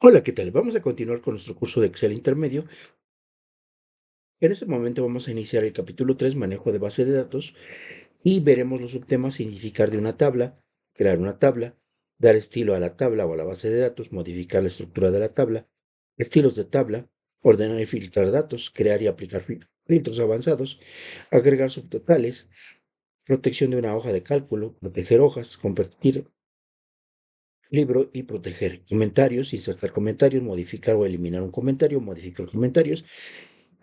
Hola, ¿qué tal? Vamos a continuar con nuestro curso de Excel intermedio. En este momento vamos a iniciar el capítulo 3, manejo de base de datos, y veremos los subtemas: significar de una tabla, crear una tabla, dar estilo a la tabla o a la base de datos, modificar la estructura de la tabla, estilos de tabla, ordenar y filtrar datos, crear y aplicar filtros avanzados, agregar subtotales, protección de una hoja de cálculo, proteger hojas, convertir libro y proteger comentarios, insertar comentarios, modificar o eliminar un comentario, modificar comentarios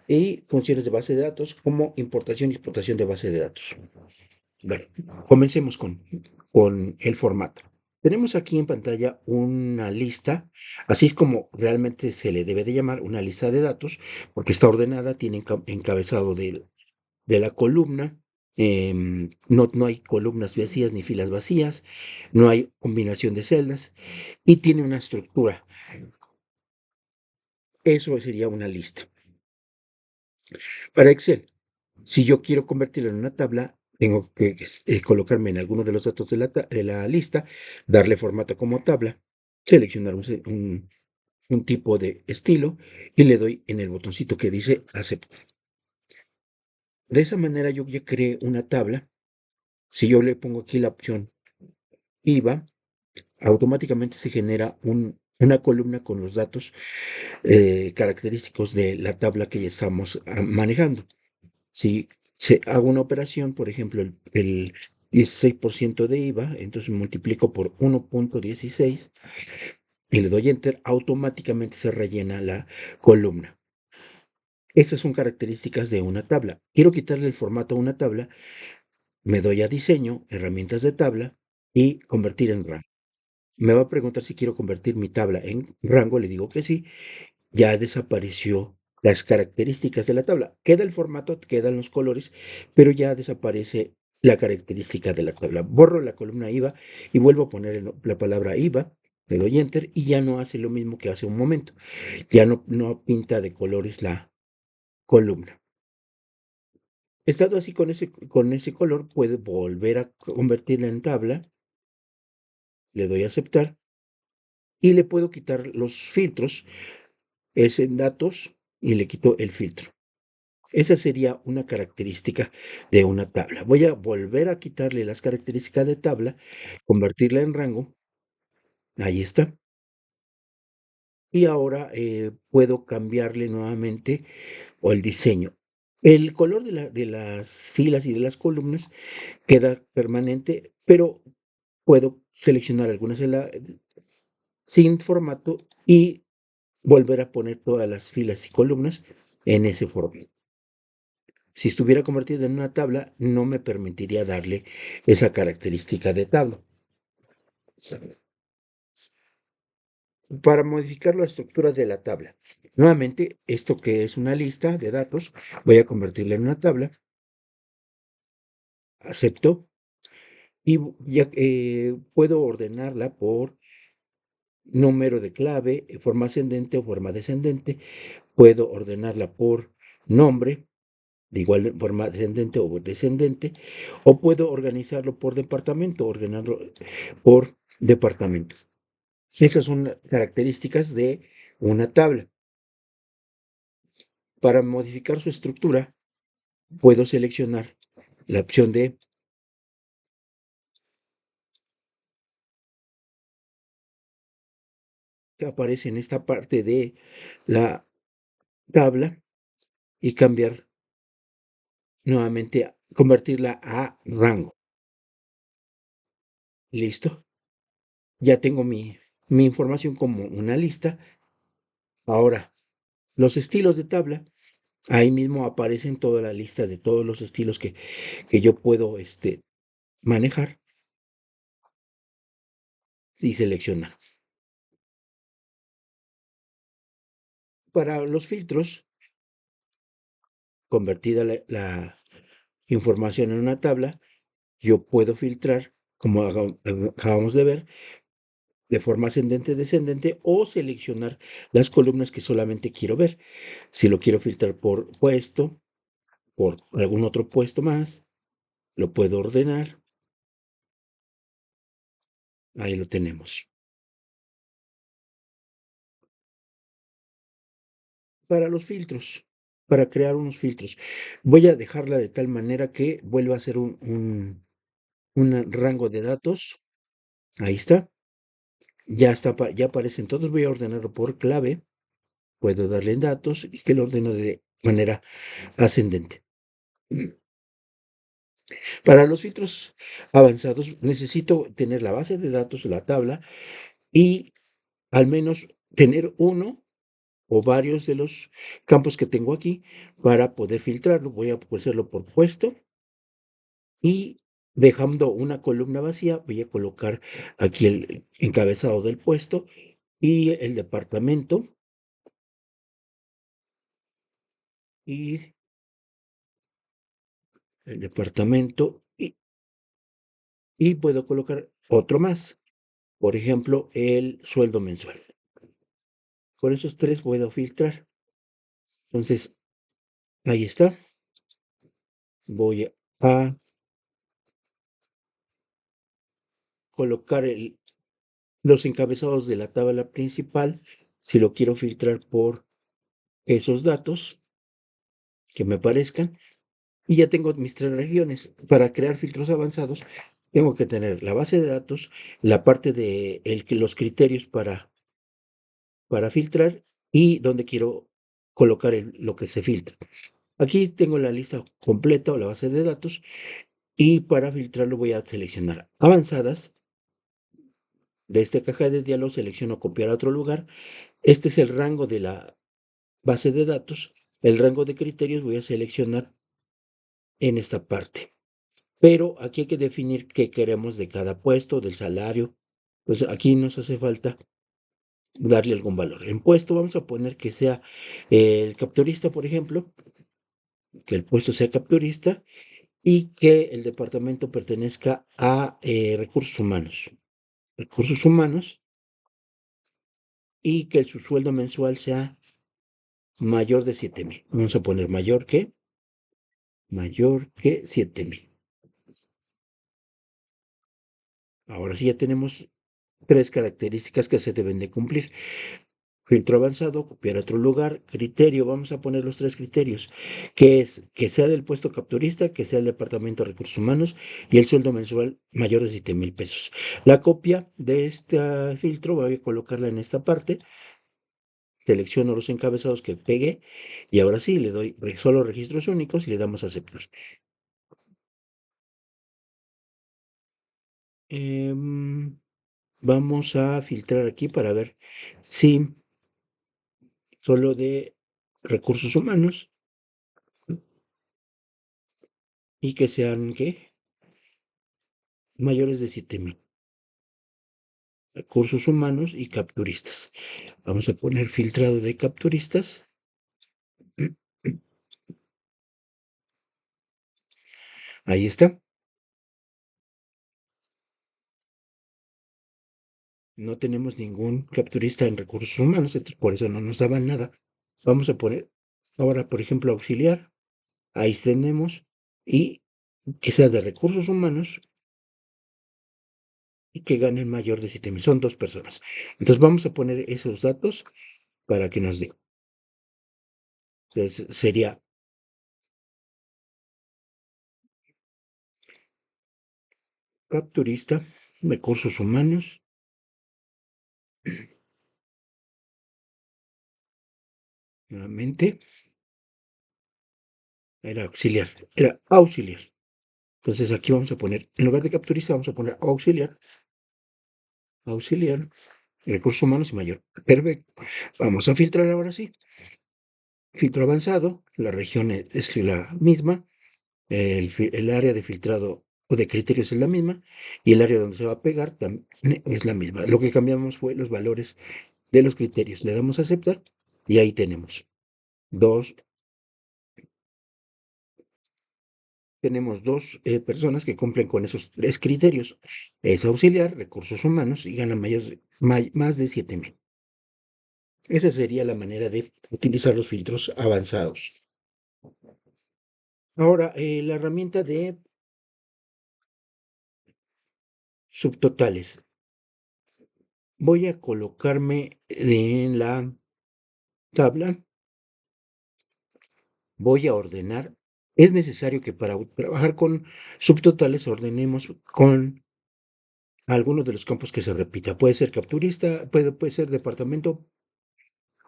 y funciones de base de datos como importación y exportación de base de datos. Bueno, comencemos con el formato. Tenemos aquí en pantalla una lista, así es como realmente se le debe de llamar una lista de datos, porque está ordenada, tiene encabezado de la columna. No hay columnas vacías ni filas vacías, no hay combinación de celdas y tiene una estructura. Eso sería una lista. Para Excel, si yo quiero convertirlo en una tabla, tengo que colocarme en alguno de los datos de la lista, darle formato como tabla, seleccionar un tipo de estilo y le doy en el botoncito que dice aceptar. De esa manera yo ya creé una tabla. Si yo le pongo aquí la opción IVA, automáticamente se genera una columna con los datos característicos de la tabla que ya estamos manejando. Si hago una operación, por ejemplo, el 16% de IVA, entonces multiplico por 1.16 y le doy Enter, automáticamente se rellena la columna. Estas son características de una tabla. Quiero quitarle el formato a una tabla, me doy a Diseño, Herramientas de tabla y Convertir en rango. Me va a preguntar si quiero convertir mi tabla en rango, le digo que sí. Ya desapareció las características de la tabla. Queda el formato, quedan los colores, pero ya desaparece la característica de la tabla. Borro la columna IVA y vuelvo a poner la palabra IVA, le doy Enter y ya no hace lo mismo que hace un momento. Ya no pinta de colores la columna. Estando así con ese color, puede volver a convertirla en tabla, le doy a aceptar y le puedo quitar los filtros, es en datos y le quito el filtro. Esa sería una característica de una tabla. Voy a volver a quitarle las características de tabla, convertirla en rango. Ahí está. Y ahora puedo cambiarle nuevamente o el diseño. El color de las filas y de las columnas queda permanente, pero puedo seleccionar algunas sin formato y volver a poner todas las filas y columnas en ese formato. Si estuviera convertido en una tabla, no me permitiría darle esa característica de tabla. Para modificar la estructura de la tabla. Nuevamente, esto que es una lista de datos, voy a convertirla en una tabla. Acepto y ya puedo ordenarla por número de clave, forma ascendente o forma descendente. Puedo ordenarla por nombre, de igual forma ascendente o descendente, o puedo organizarlo por departamento, ordenarlo por departamentos. Esas son las características de una tabla. Para modificar su estructura, puedo seleccionar la opción de que aparece en esta parte de la tabla y cambiar nuevamente, convertirla a rango. Listo. Ya tengo mi información como una lista. Ahora, los estilos de tabla, ahí mismo aparecen toda la lista de todos los estilos que yo puedo manejar y seleccionar. Para los filtros, convertida la información en una tabla, yo puedo filtrar, como acabamos de ver, de forma ascendente, descendente, o seleccionar las columnas que solamente quiero ver. Si lo quiero filtrar por puesto, por algún otro puesto más, lo puedo ordenar. Ahí lo tenemos. para los filtros, para crear unos filtros. Voy a dejarla de tal manera que vuelva a ser un rango de datos. Ahí está. Ya está, ya aparecen todos. Voy a ordenarlo por clave. Puedo darle en datos y que lo ordeno de manera ascendente. Para los filtros avanzados necesito tener la base de datos, la tabla y al menos tener uno o varios de los campos que tengo aquí para poder filtrarlo. Voy a hacerlo por puesto y dejando una columna vacía, voy a colocar aquí el encabezado del puesto y el departamento y el departamento y puedo colocar otro más, por ejemplo, el sueldo mensual. Con esos tres puedo filtrar. Entonces, ahí está. Voy a colocar los encabezados de la tabla principal, si lo quiero filtrar por esos datos que me parezcan, y ya tengo mis tres regiones. Para crear filtros avanzados, tengo que tener la base de datos, la parte de los criterios para filtrar y donde quiero colocar lo que se filtra. Aquí tengo la lista completa o la base de datos y para filtrarlo voy a seleccionar avanzadas. De esta caja de diálogo selecciono copiar a otro lugar. Este es el rango de la base de datos. El rango de criterios voy a seleccionar en esta parte. Pero aquí hay que definir qué queremos de cada puesto, del salario. Pues aquí nos hace falta darle algún valor. En puesto vamos a poner que sea el capturista, por ejemplo, que el puesto sea capturista y que el departamento pertenezca a recursos humanos. Recursos humanos y que su sueldo mensual sea mayor de 7,000. Vamos a poner mayor que 7,000. Ahora sí ya tenemos tres características que se deben de cumplir. Filtro avanzado, copiar a otro lugar, criterio, vamos a poner los tres criterios, que es que sea del puesto capturista, que sea el departamento de recursos humanos y el sueldo mensual mayor de 7,000 pesos. La copia de este filtro voy a colocarla en esta parte, selecciono los encabezados que pegué y ahora sí le doy solo registros únicos y le damos a aceptar. Vamos a filtrar aquí para ver si solo de recursos humanos y que sean, ¿qué? Mayores de 7,000. Recursos humanos y capturistas. Vamos a poner filtrado de capturistas. Ahí está. No tenemos ningún capturista en recursos humanos, entonces por eso no nos daban nada. Vamos a poner ahora, por ejemplo, auxiliar. Ahí tenemos. Y que sea de recursos humanos y que ganen mayor de 7,000. Son dos personas. Entonces vamos a poner esos datos para que nos dé. Entonces sería capturista, recursos humanos, nuevamente, era auxiliar. Entonces aquí vamos a poner, en lugar de capturista, vamos a poner auxiliar, recursos humanos y mayor. Perfecto. Vamos a filtrar ahora sí. Filtro avanzado, la región es la misma, el área de filtrado o de criterios es la misma y el área donde se va a pegar también es la misma. Lo que cambiamos fue los valores de los criterios. Le damos a aceptar y ahí dos, tenemos dos personas que cumplen con esos tres criterios. Es auxiliar, recursos humanos y gana más de 7,000. Esa sería la manera de utilizar los filtros avanzados. Ahora, la herramienta de subtotales. Voy a colocarme en la tabla voy a ordenar. Es necesario que para trabajar con subtotales ordenemos con algunos de los campos que se repita. Puede ser capturista, puede ser departamento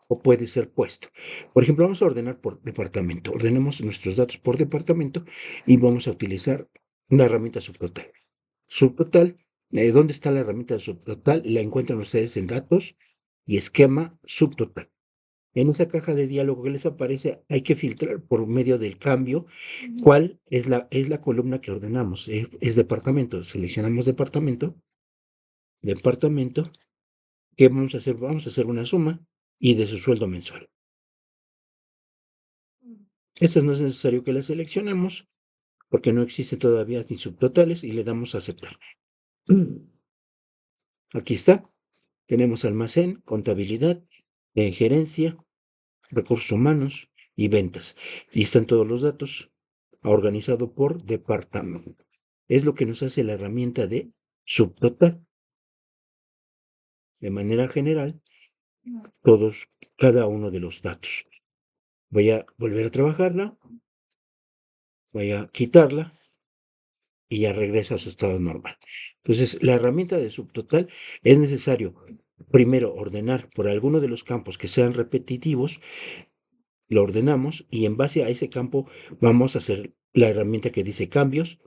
o puede ser puesto. Por ejemplo, vamos a ordenar por departamento. Ordenemos nuestros datos por departamento y vamos a utilizar una herramienta subtotal. Subtotal, ¿dónde está la herramienta subtotal? La encuentran ustedes en datos y esquema subtotal. En esa caja de diálogo que les aparece, hay que filtrar por medio del cambio cuál es la columna que ordenamos. Es departamento. Seleccionamos departamento, departamento. ¿Qué vamos a hacer? Vamos a hacer una suma y de su sueldo mensual. Esta no es necesario que la seleccionemos porque no existe todavía ni subtotales y le damos a aceptar. Aquí está. Tenemos almacén, contabilidad, gerencia, recursos humanos y ventas. Y están todos los datos organizado por departamento. Es lo que nos hace la herramienta de subtotal. De manera general, cada uno de los datos. Voy a volver a trabajarla, voy a quitarla y ya regresa a su estado normal. Entonces, la herramienta de subtotal es necesario primero ordenar por alguno de los campos que sean repetitivos, lo ordenamos y en base a ese campo vamos a hacer la herramienta que dice cambios.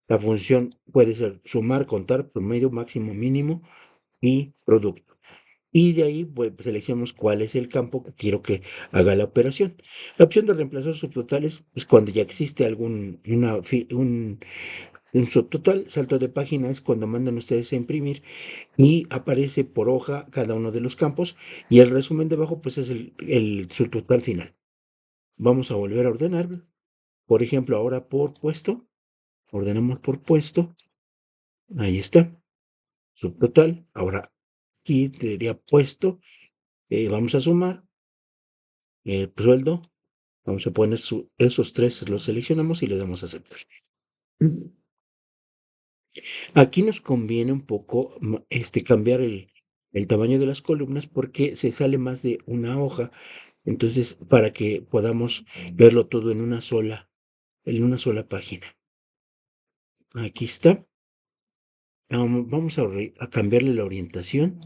La función puede ser sumar, contar, promedio, máximo, mínimo y producto. Y de ahí pues, seleccionamos cuál es el campo que quiero que haga la operación. La opción de reemplazar subtotales, pues cuando ya existe un subtotal, salto de página es cuando mandan ustedes a imprimir y aparece por hoja cada uno de los campos y el resumen debajo pues es el subtotal final. Vamos a volver a ordenar, por ejemplo, ahora por puesto, ordenamos por puesto, ahí está, subtotal, ahora aquí sería puesto, vamos a sumar el sueldo, vamos a poner esos tres, los seleccionamos y le damos a aceptar. Aquí nos conviene un poco cambiar el tamaño de las columnas porque se sale más de una hoja, entonces para que podamos verlo todo en una sola página. Aquí está. Vamos a cambiarle la orientación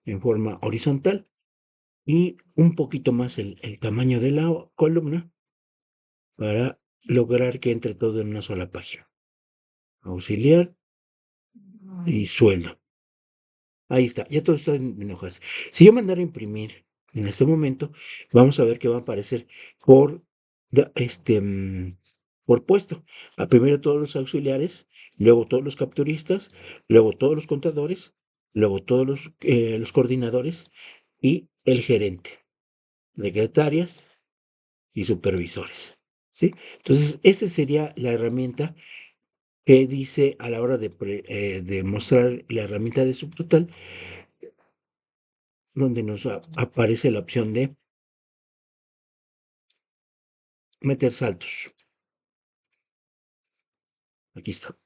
en forma horizontal y un poquito más el tamaño de la columna para lograr que entre todo en una sola página. Auxiliar y sueldo. Ahí está, ya todo está en hojas. Si yo mandara a imprimir en este momento, vamos a ver que va a aparecer por, por puesto. Primero todos los auxiliares, luego todos los capturistas, luego todos los contadores, luego todos los coordinadores y el gerente, secretarias y supervisores. ¿Sí? Entonces, esa sería la herramienta que dice a la hora de mostrar la herramienta de subtotal donde nos aparece la opción de meter saltos. Aquí está.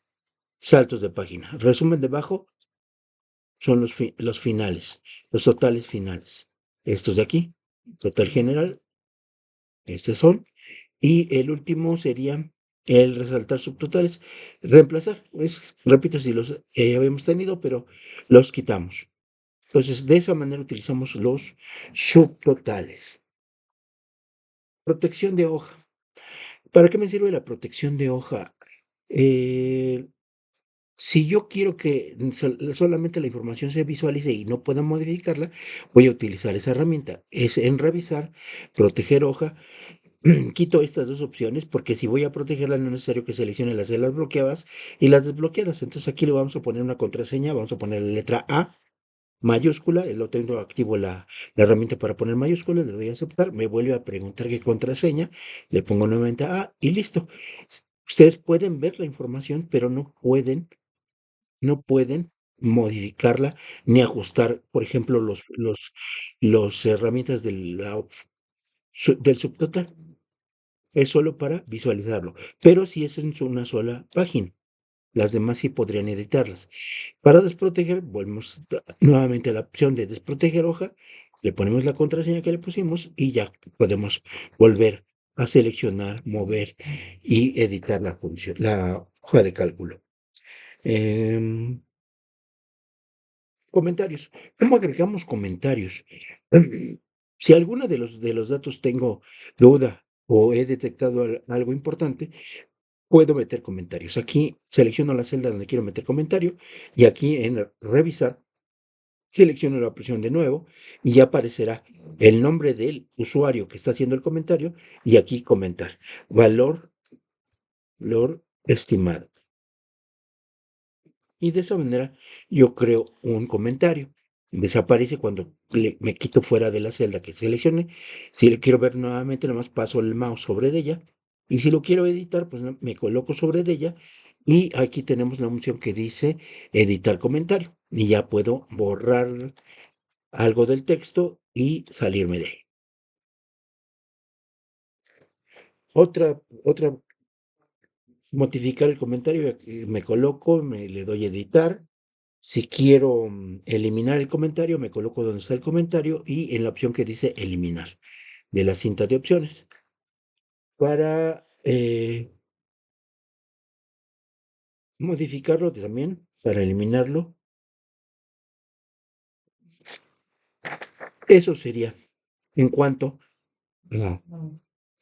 Saltos de página. Resumen debajo son los finales, los totales finales. Estos de aquí, total general, estos son. Y el último sería el resaltar subtotales. Reemplazar. Repito, si los ya habíamos tenido, pero los quitamos. Entonces, de esa manera utilizamos los subtotales. Protección de hoja. ¿Para qué me sirve la protección de hoja? Eh, si yo quiero que solamente la información se visualice y no pueda modificarla, voy a utilizar esa herramienta. Es en revisar, proteger hoja. Quito estas dos opciones porque si voy a protegerla no es necesario que seleccione las celdas bloqueadas y las desbloqueadas. Entonces aquí le vamos a poner una contraseña, vamos a poner la letra A mayúscula, lo tengo activo la herramienta para poner mayúscula, le doy a aceptar, me vuelve a preguntar qué contraseña, le pongo nuevamente A y listo. Ustedes pueden ver la información, pero no pueden modificarla ni ajustar, por ejemplo, los herramientas del subtotal. Es solo para visualizarlo, pero si es en una sola página. Las demás sí podrían editarlas. Para desproteger, volvemos nuevamente a la opción de desproteger hoja, le ponemos la contraseña que le pusimos y ya podemos volver a seleccionar, mover y editar la hoja de cálculo. Em, Comentarios. ¿Cómo agregamos comentarios? Si alguno de los datos tengo duda o he detectado algo importante, puedo meter comentarios. Aquí selecciono la celda donde quiero meter comentario y aquí en revisar selecciono la opción de nuevo y ya aparecerá el nombre del usuario que está haciendo el comentario y aquí comentar. Valor estimado. Y de esa manera yo creo un comentario. Desaparece cuando me quito fuera de la celda que seleccione. Si le quiero ver nuevamente, nada más paso el mouse sobre de ella. Y si lo quiero editar, pues me coloco sobre de ella. Y aquí tenemos la opción que dice editar comentario. Y ya puedo borrar algo del texto y salirme de ahí. Otra, modificar el comentario, me coloco, le doy editar. Si quiero eliminar el comentario, me coloco donde está el comentario y en la opción que dice eliminar de la cinta de opciones. Para modificarlo también, para eliminarlo, eso sería en cuanto a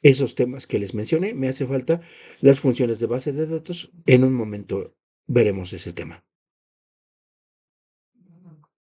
esos temas que les mencioné. Me hace falta las funciones de base de datos. En un momento veremos ese tema.